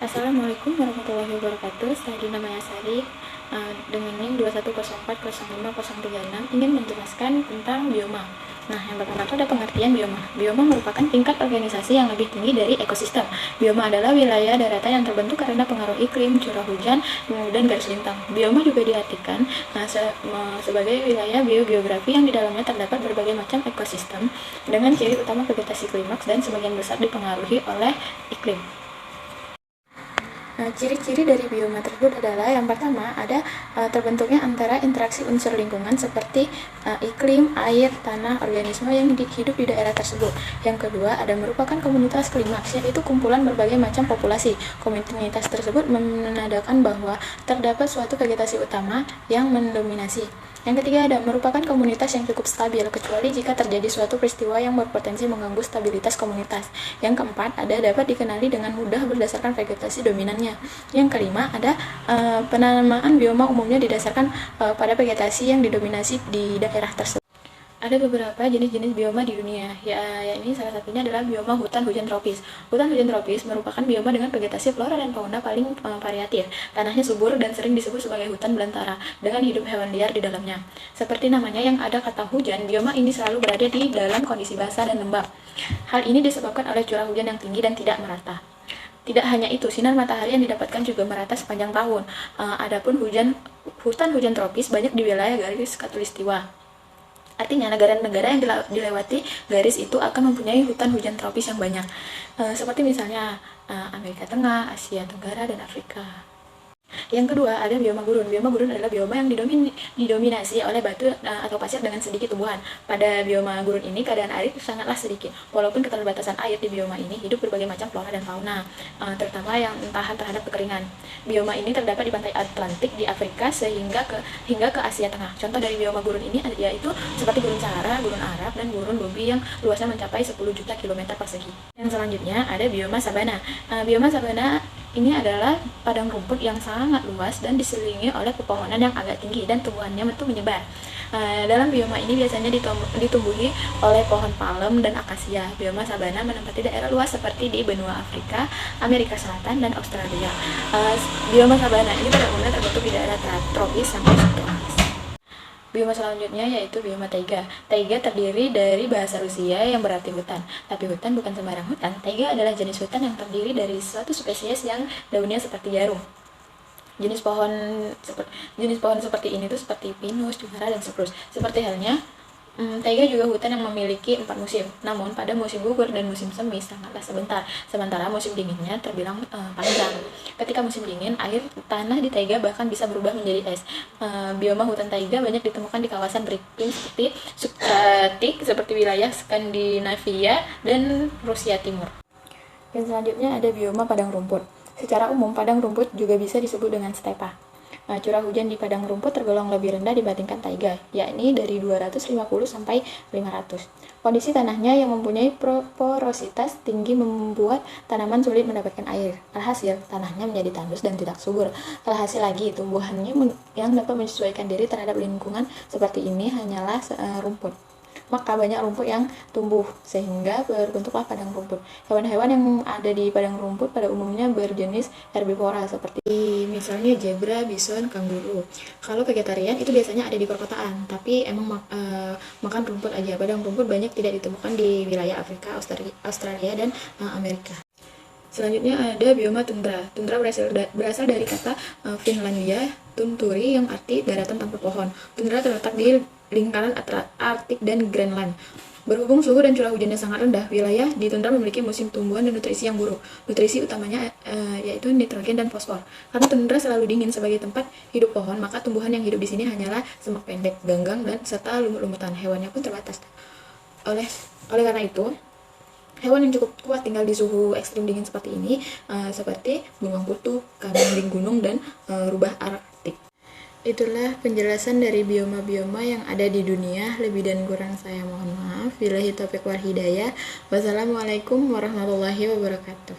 Assalamualaikum warahmatullahi wabarakatuh. Saya Dina Mayasari dengan NIM 2104050306 ingin menjelaskan tentang bioma. Nah, yang pertama itu ada pengertian bioma. Bioma merupakan tingkat organisasi yang lebih tinggi dari ekosistem. Bioma adalah wilayah daratan yang terbentuk karena pengaruh iklim, curah hujan, dan garis lintang. Bioma juga diartikan sebagai wilayah biogeografi yang di dalamnya terdapat berbagai macam ekosistem dengan ciri utama vegetasi klimaks dan sebagian besar dipengaruhi oleh iklim. Nah, ciri-ciri dari bioma tersebut adalah yang pertama ada terbentuknya antara interaksi unsur lingkungan seperti iklim, air, tanah, organisme yang hidup di daerah tersebut. Yang kedua ada merupakan komunitas klimaks, yaitu kumpulan berbagai macam populasi. Komunitas tersebut menandakan bahwa terdapat suatu vegetasi utama yang mendominasi. Yang ketiga ada merupakan komunitas yang cukup stabil, kecuali jika terjadi suatu peristiwa yang berpotensi mengganggu stabilitas komunitas. Yang keempat ada dapat dikenali dengan mudah berdasarkan vegetasi dominannya. Yang kelima ada penamaan bioma umumnya didasarkan pada vegetasi yang didominasi di daerah tersebut. Ada beberapa jenis-jenis bioma di dunia, ini salah satunya adalah bioma hutan hujan tropis. Hutan hujan tropis merupakan bioma dengan vegetasi flora dan fauna paling variatif. Tanahnya subur dan sering disebut sebagai hutan belantara, dengan hidup hewan liar di dalamnya. Seperti namanya yang ada kata hujan, bioma ini selalu berada di dalam kondisi basah dan lembab. Hal ini disebabkan oleh curah hujan yang tinggi dan tidak merata. Tidak hanya itu, sinar matahari yang didapatkan juga merata sepanjang tahun. Adapun hutan hujan tropis banyak di wilayah garis khatulistiwa. Artinya negara-negara yang dilewati garis itu akan mempunyai hutan hujan tropis yang banyak, seperti misalnya Amerika Tengah, Asia Tenggara, dan Afrika. Yang kedua ada bioma gurun. Bioma gurun adalah bioma yang didominasi oleh batu atau pasir dengan sedikit tumbuhan. Pada bioma gurun ini keadaan air sangatlah sedikit. Walaupun keterbatasan air di bioma ini hidup berbagai macam flora dan fauna, terutama yang tahan terhadap kekeringan. Bioma ini terdapat di pantai Atlantik di Afrika hingga ke Asia Tengah. Contoh dari bioma gurun ini yaitu seperti Gurun Sahara, Gurun Arab, dan Gurun Gobi yang luasnya mencapai 10 juta kilometer persegi. Yang selanjutnya ada bioma sabana. Bioma sabana ini adalah padang rumput yang sangat luas dan diselilingi oleh pepohonan yang agak tinggi dan tumbuhannya itu menyebar. Dalam bioma ini biasanya ditumbuhi oleh pohon palem dan akasia. Bioma sabana menempati daerah luas seperti di benua Afrika, Amerika Selatan, dan Australia. Bioma sabana ini pada umumnya terbentuk di daerah tropis sampai subtropis. Bioma selanjutnya yaitu bioma taiga. Taiga terdiri dari bahasa Rusia yang berarti hutan. Tapi hutan bukan sembarang hutan. Taiga adalah jenis hutan yang terdiri dari suatu spesies yang daunnya seperti jarum. Jenis pohon seperti ini tuh seperti pinus, cemara, dan spruce. Seperti halnya taiga juga hutan yang memiliki 4 musim. Namun pada musim gugur dan musim semi sangatlah sebentar. Sementara musim dinginnya terbilang panjang. Ketika musim dingin, air tanah di taiga bahkan bisa berubah menjadi es. Bioma hutan taiga banyak ditemukan di kawasan beriklim seperti subtropik seperti wilayah Skandinavia dan Rusia Timur. Dan selanjutnya ada bioma padang rumput. Secara umum, padang rumput juga bisa disebut dengan stepa. Curah hujan di padang rumput tergolong lebih rendah dibandingkan taiga, yakni dari 250 sampai 500. Kondisi tanahnya yang mempunyai porositas tinggi membuat tanaman sulit mendapatkan air. Alhasil, tanahnya menjadi tandus dan tidak subur. Alhasil lagi, tumbuhannya yang dapat menyesuaikan diri terhadap lingkungan seperti ini hanyalah rumput. Maka banyak rumput yang tumbuh sehingga berbentuklah padang rumput. Hewan-hewan yang ada di padang rumput pada umumnya berjenis herbivora seperti misalnya zebra, bison, kanguru. Kalau vegetarian itu biasanya ada di perkotaan, tapi emang makan rumput aja. Padang rumput banyak tidak ditemukan di wilayah Afrika, Australia, dan Amerika. Selanjutnya ada bioma tundra. Tundra berasal dari kata Finlandia tunturi yang arti daratan tanpa pohon. Tundra terletak di lingkaran Arktik dan Greenland. Berhubung suhu dan curah hujannya sangat rendah, wilayah di tundra memiliki musim tumbuhan dan nutrisi yang buruk. Nutrisi utamanya yaitu nitrogen dan fosfor. Karena tundra selalu dingin sebagai tempat hidup pohon, maka tumbuhan yang hidup di sini hanyalah semak pendek, ganggang, dan serta lumut-lumutan. Hewannya pun terbatas. Oleh karena itu, hewan yang cukup kuat tinggal di suhu ekstrim dingin seperti ini, seperti beruang kutub, kambing gunung, dan rubah Arktik. Itulah penjelasan dari bioma-bioma yang ada di dunia. Lebih dan kurang saya mohon maaf. Billahi taufiq wal hidayah. Wassalamualaikum warahmatullahi wabarakatuh.